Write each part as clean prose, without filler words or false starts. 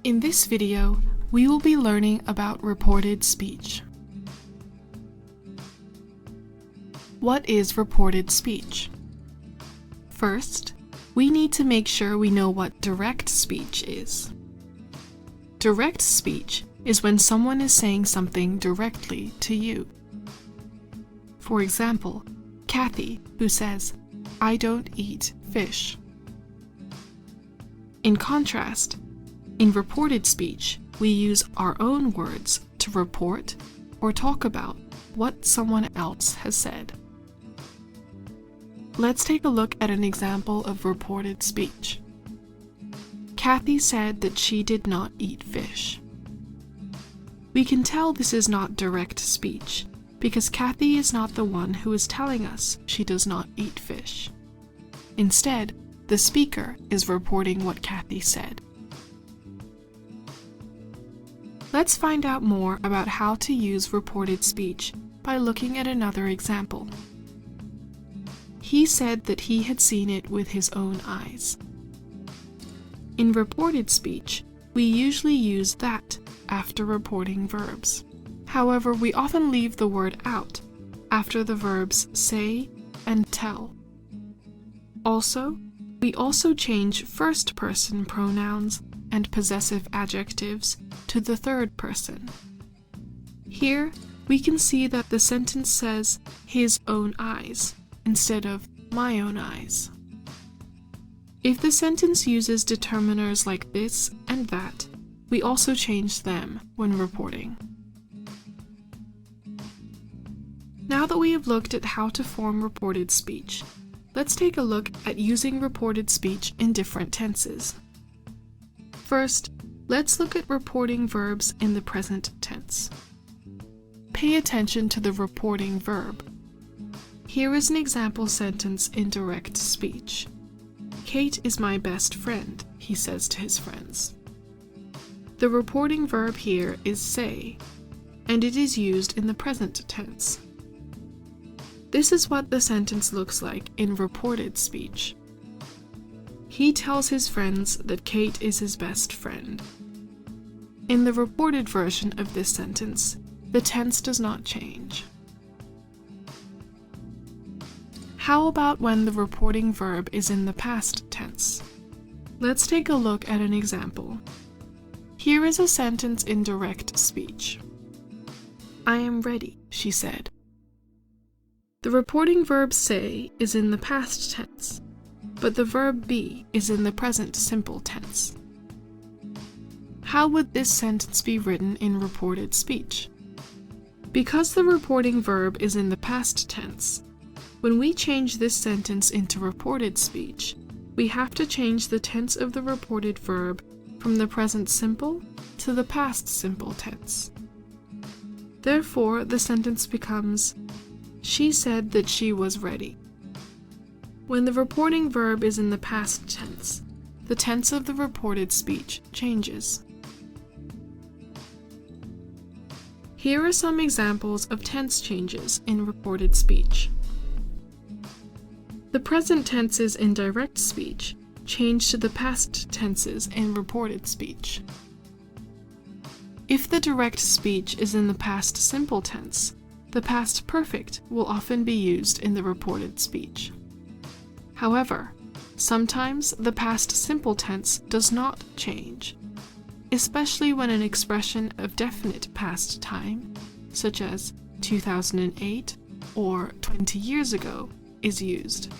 In this video, we will be learning about reported speech. What is reported speech? First, we need to make sure we know what direct speech is. Direct speech is when someone is saying something directly to you. For example, Kathy, who says, "I don't eat fish." In contrast, in reported speech, we use our own words to report or talk about what someone else has said. Let's take a look at an example of reported speech. Kathy said that she did not eat fish. We can tell this is not direct speech because Kathy is not the one who is telling us she does not eat fish. Instead, the speaker is reporting what Kathy said. Let's find out more about how to use reported speech by looking at another example. He said that he had seen it with his own eyes. In reported speech, we usually use that after reporting verbs. However, we often leave the word out after the verbs say and tell. We also change first-person pronouns and possessive adjectives to the third person. Here, we can see that the sentence says his own eyes instead of my own eyes. If the sentence uses determiners like this and that, we also change them when reporting. Now that we have looked at how to form reported speech, let's take a look at using reported speech in different tenses. First, let's look at reporting verbs in the present tense. Pay attention to the reporting verb. Here is an example sentence in direct speech. "Kate is my best friend," he says to his friends. The reporting verb here is say, and it is used in the present tense. This is what the sentence looks like in reported speech. He tells his friends that Kate is his best friend. In the reported version of this sentence, the tense does not change. How about when the reporting verb is in the past tense? Let's take a look at an example. Here is a sentence in direct speech. "I am ready," she said. The reporting verb say is in the past tense, but the verb be is in the present simple tense. How would this sentence be written in reported speech? Because the reporting verb is in the past tense, when we change this sentence into reported speech, we have to change the tense of the reported verb from the present simple to the past simple tense. Therefore, the sentence becomes, "She said that she was ready." When the reporting verb is in the past tense, the tense of the reported speech changes. Here are some examples of tense changes in reported speech. The present tenses in direct speech change to the past tenses in reported speech. If the direct speech is in the past simple tense, the past perfect will often be used in the reported speech. However, sometimes the past simple tense does not change, especially when an expression of definite past time, such as 2008 or 20 years ago, is used.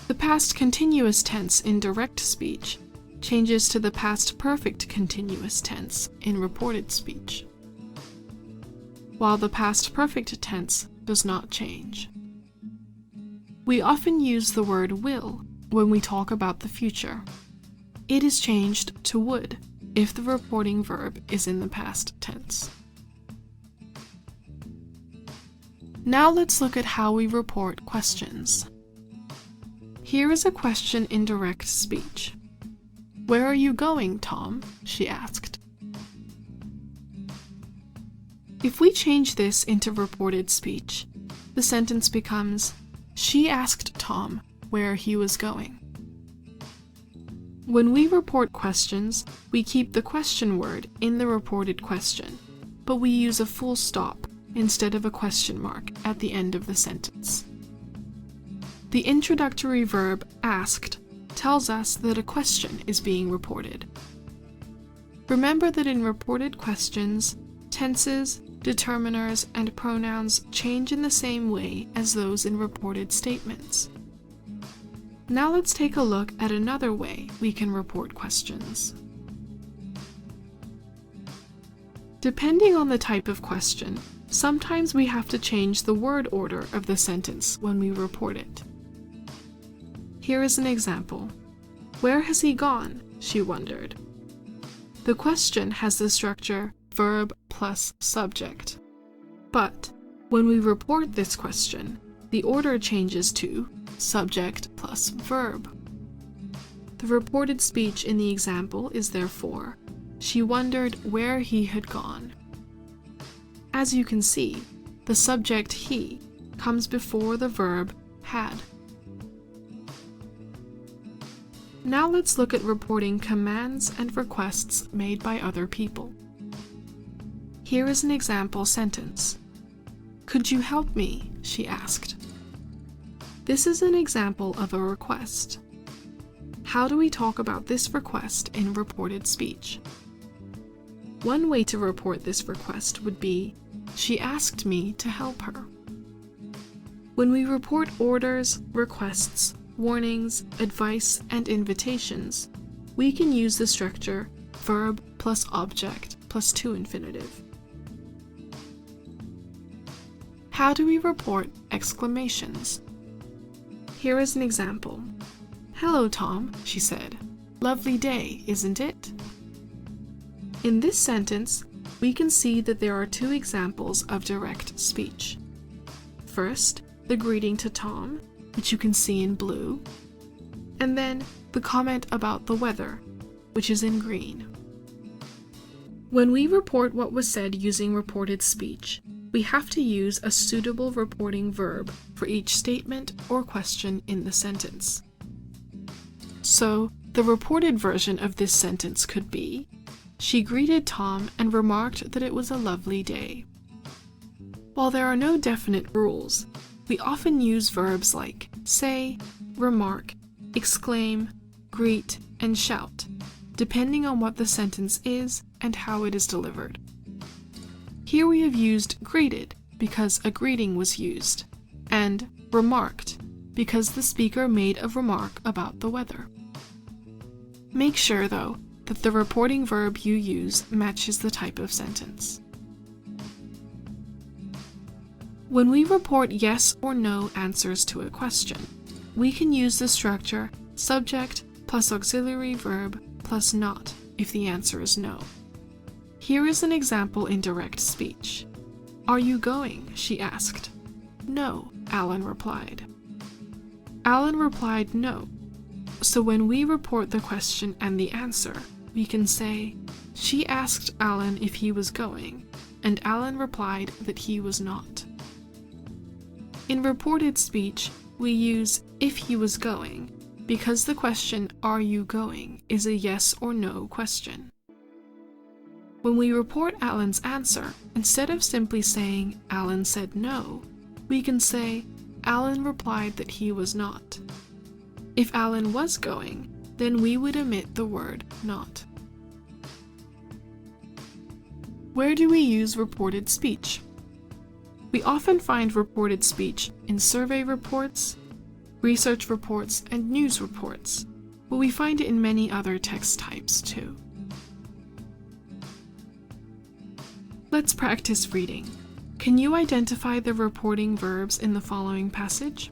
The past continuous tense in direct speech changes to the past perfect continuous tense in reported speech, while the past perfect tense does not change. We often use the word will when we talk about the future. It is changed to would if the reporting verb is in the past tense. Now let's look at how we report questions. Here is a question in direct speech. "Where are you going, Tom?" she asked. If we change this into reported speech, the sentence becomes, "She asked Tom where he was going." When we report questions, we keep the question word in the reported question, but we use a full stop instead of a question mark at the end of the sentence. The introductory verb asked tells us that a question is being reported. Remember that in reported questions, tenses, determiners, and pronouns change in the same way as those in reported statements. Now let's take a look at another way we can report questions. Depending on the type of question, sometimes we have to change the word order of the sentence when we report it. Here is an example. "Where has he gone?" she wondered. The question has the structure verb plus subject. But when we report this question, the order changes to subject plus verb. The reported speech in the example is therefore, "She wondered where he had gone." As you can see, the subject he comes before the verb had. Now let's look at reporting commands and requests made by other people. Here is an example sentence. "Could you help me?" she asked. This is an example of a request. How do we talk about this request in reported speech? One way to report this request would be, "She asked me to help her." When we report orders, requests, warnings, advice, and invitations, we can use the structure verb plus object plus to infinitive. How do we report exclamations? Here is an example. "Hello, Tom," she said. "Lovely day, isn't it?" In this sentence, we can see that there are two examples of direct speech. First, the greeting to Tom, which you can see in blue, and then the comment about the weather, which is in green. When we report what was said using reported speech, we have to use a suitable reporting verb for each statement or question in the sentence. So, the reported version of this sentence could be, "She greeted Tom and remarked that it was a lovely day." While there are no definite rules, we often use verbs like say, remark, exclaim, greet, and shout, depending on what the sentence is and how it is delivered. Here we have used greeted because a greeting was used, and remarked because the speaker made a remark about the weather. Make sure, though, that the reporting verb you use matches the type of sentence. When we report yes or no answers to a question, we can use the structure subject plus auxiliary verb plus not if the answer is no. Here is an example in direct speech. "Are you going?" she asked. "No," Alan replied. Alan replied no. So when we report the question and the answer, we can say, "She asked Alan if he was going, and Alan replied that he was not." In reported speech, we use "if he was going" because the question "are you going" is a yes or no question. When we report Alan's answer, instead of simply saying "Alan said no," we can say "Alan replied that he was not." If Alan was going, then we would omit the word not. Where do we use reported speech? We often find reported speech in survey reports, research reports, and news reports, but we find it in many other text types too. Let's practice reading. Can you identify the reporting verbs in the following passage?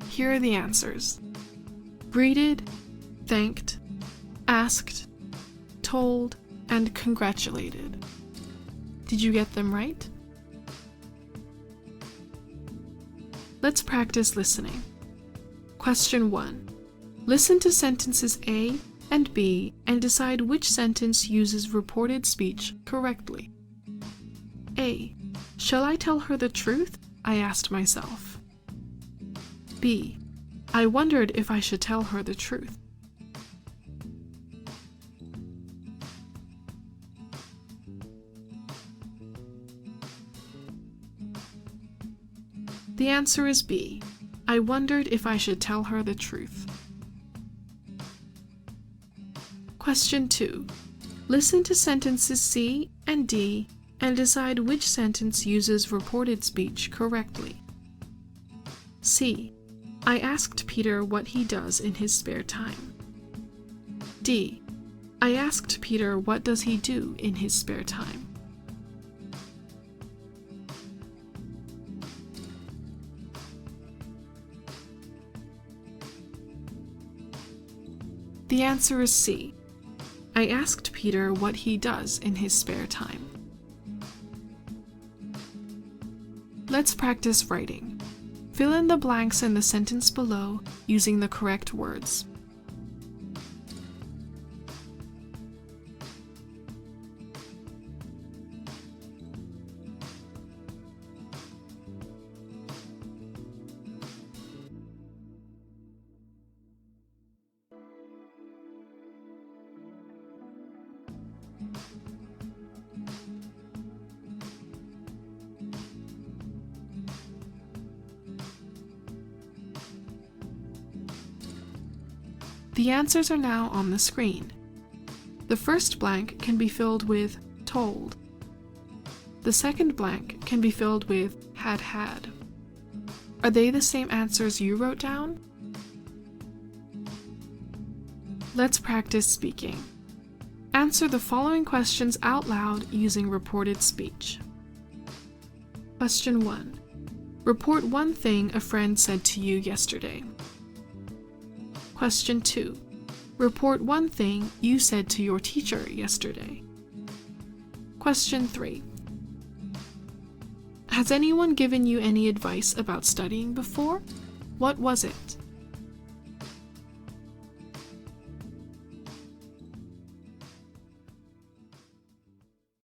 Here are the answers. Greeted, thanked, asked, asked, told, and congratulated. Did you get them right? Let's practice listening. Question 1. Listen to sentences A and B and decide which sentence uses reported speech correctly. A. Shall I tell her the truth? I asked myself. B. I wondered if I should tell her the truth. The answer is B. I wondered if I should tell her the truth. Question 2. Listen to sentences C and D and decide which sentence uses reported speech correctly. C. I asked Peter what he does in his spare time. D. I asked Peter what does he do in his spare time. The answer is C. I asked Peter what he does in his spare time. Let's practice writing. Fill in the blanks in the sentence below using the correct words. The answers are now on the screen. The first blank can be filled with told. The second blank can be filled with had. Are they the same answers you wrote down? Let's practice speaking. Answer the following questions out loud using reported speech. Question 1. Report one thing a friend said to you yesterday. Question 2. Report one thing you said to your teacher yesterday. Question 3. Has anyone given you any advice about studying before? What was it?